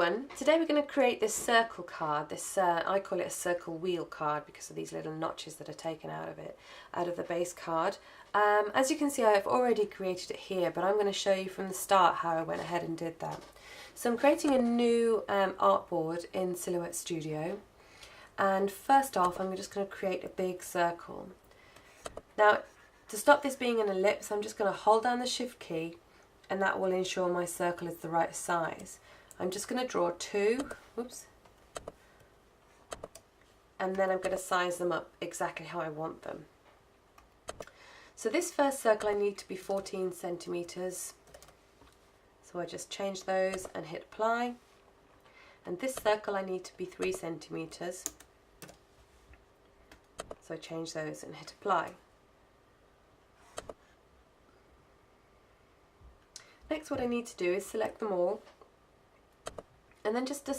everyone, today we're going to create this circle card. I call it a circle wheel card because of these little notches that are taken out of it, out of the base card. As you can see, I've already created it here, but I'm going to show you from the start how I went ahead and did that. So I'm creating a new artboard in Silhouette Studio, and first off I'm just going to create a big circle. Now, to stop this being an ellipse, I'm just going to hold down the Shift key, and that will ensure my circle is the right size. I'm just going to draw two, whoops, and then I'm going to size them up exactly how I want them. So this first circle I need to be 14 centimeters. So I just change those and hit apply. And this circle I need to be 3 centimeters. So I change those and hit apply. Next, what I need to do is select them all and then just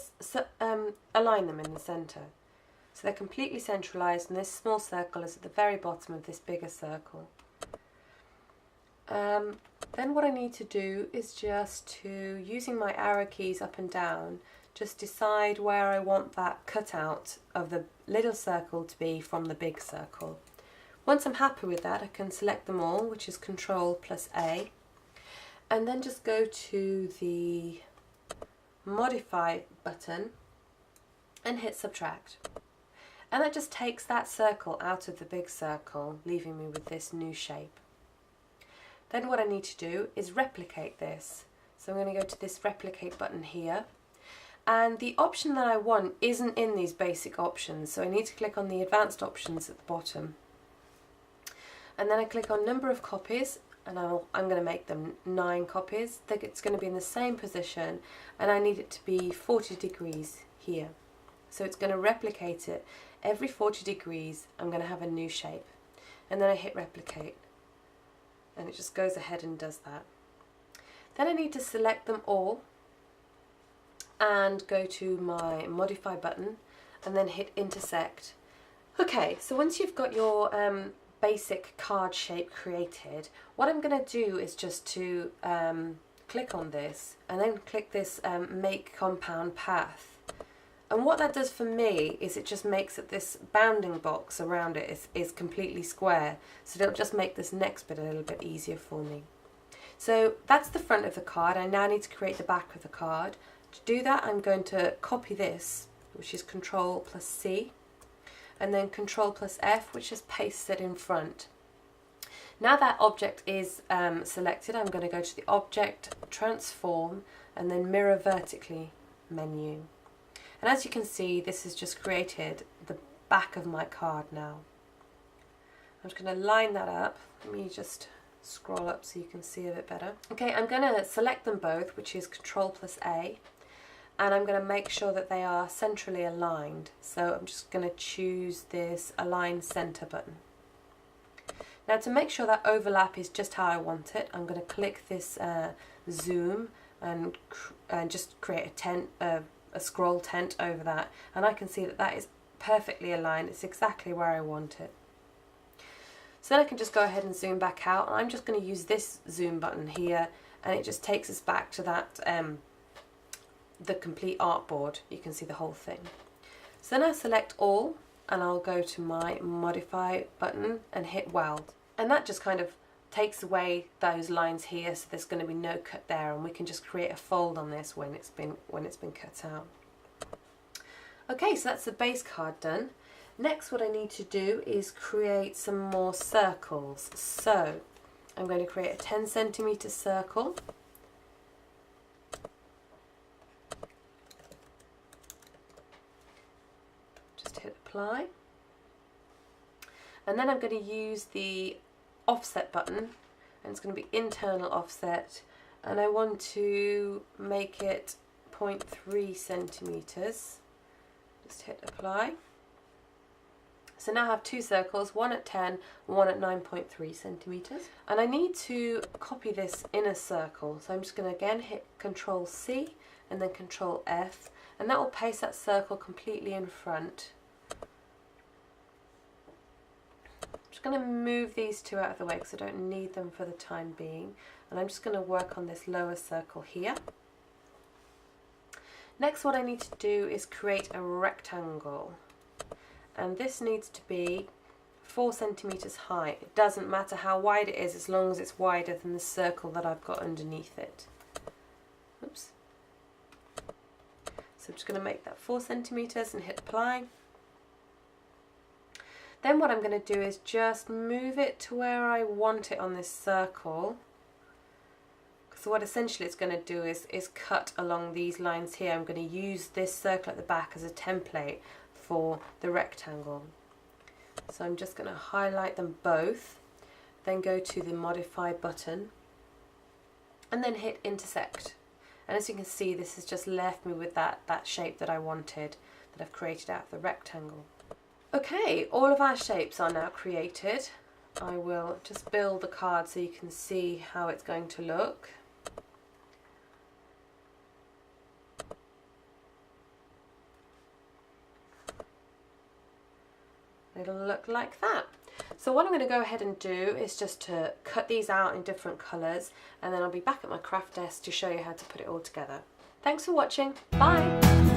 align them in the center. So they're completely centralized, and this small circle is at the very bottom of this bigger circle. Then what I need to do is just to, using my arrow keys up and down, just decide where I want that cutout of the little circle to be from the big circle. Once I'm happy with that, I can select them all, which is Ctrl+A, and then just go to the Modify button and hit Subtract. And that just takes that circle out of the big circle, leaving me with this new shape. Then what I need to do is replicate this. So I'm going to go to this Replicate button here. And the option that I want isn't in these basic options, so I need to click on the Advanced options at the bottom. And then I click on Number of Copies, and I'm going to make them 9 copies. It's going to be in the same position, and I need it to be 40 degrees here. So it's going to replicate it. Every 40 degrees I'm going to have a new shape. And then I hit Replicate, and it just goes ahead and does that. Then I need to select them all and go to my Modify button and then hit Intersect. Okay, so once you've got your basic card shape created, what I'm going to do is just to click on this and then click this Make Compound Path. And what that does for me is it just makes it this bounding box around it is completely square, so it'll just make this next bit a little bit easier for me. So that's the front of the card. I now need to create the back of the card. To do that, I'm going to copy this, which is Ctrl+C, and then Ctrl+F, which just pastes it in front. Now that object is selected, I'm going to go to the Object, Transform, and then Mirror Vertically menu. And as you can see, this has just created the back of my card now. I'm just going to line that up. Let me just scroll up so you can see a bit better. Okay, I'm going to select them both, which is Ctrl+A, and I'm going to make sure that they are centrally aligned. So I'm just going to choose this Align Center button. Now, to make sure that overlap is just how I want it, I'm going to click this Zoom and just create a tent, a scroll tent over that, and I can see that that is perfectly aligned. It's exactly where I want it. So then I can just go ahead and zoom back out, and I'm just going to use this zoom button here, and it just takes us back to that the complete artboard. You can see the whole thing. So then I select all, and I'll go to my Modify button and hit Weld, and that just kind of takes away those lines here, so there's going to be no cut there, and we can just create a fold on this when it's been cut out. Okay, so that's the base card done. Next, what I need to do is create some more circles. So I'm going to create a 10 centimeter circle. Just hit apply. And then I'm going to use the offset button, and it's going to be internal offset, and I want to make it 0.3 centimeters. Just hit apply. So now I have two circles, one at 10, one at 9.3 centimeters, and I need to copy this inner circle. So I'm just going to again hit Ctrl+C and then Ctrl+F, and that will paste that circle completely in front. I'm going to move these two out of the way because I don't need them for the time being, and I'm just going to work on this lower circle here. Next, what I need to do is create a rectangle, and this needs to be 4 centimeters high. It doesn't matter how wide it is as long as it's wider than the circle that I've got underneath it. Oops. So I'm just going to make that 4 centimeters and hit apply. Then what I'm going to do is just move it to where I want it on this circle. So what essentially it's going to do is cut along these lines here. I'm going to use this circle at the back as a template for the rectangle. So I'm just going to highlight them both, then go to the modify button and then hit intersect. And as you can see, this has just left me with that shape that I wanted, that I've created out of the rectangle. Okay, all of our shapes are now created. I will just build the card so you can see how it's going to look. It'll look like that. So what I'm going to go ahead and do is just to cut these out in different colours, and then I'll be back at my craft desk to show you how to put it all together. Thanks for watching. Bye!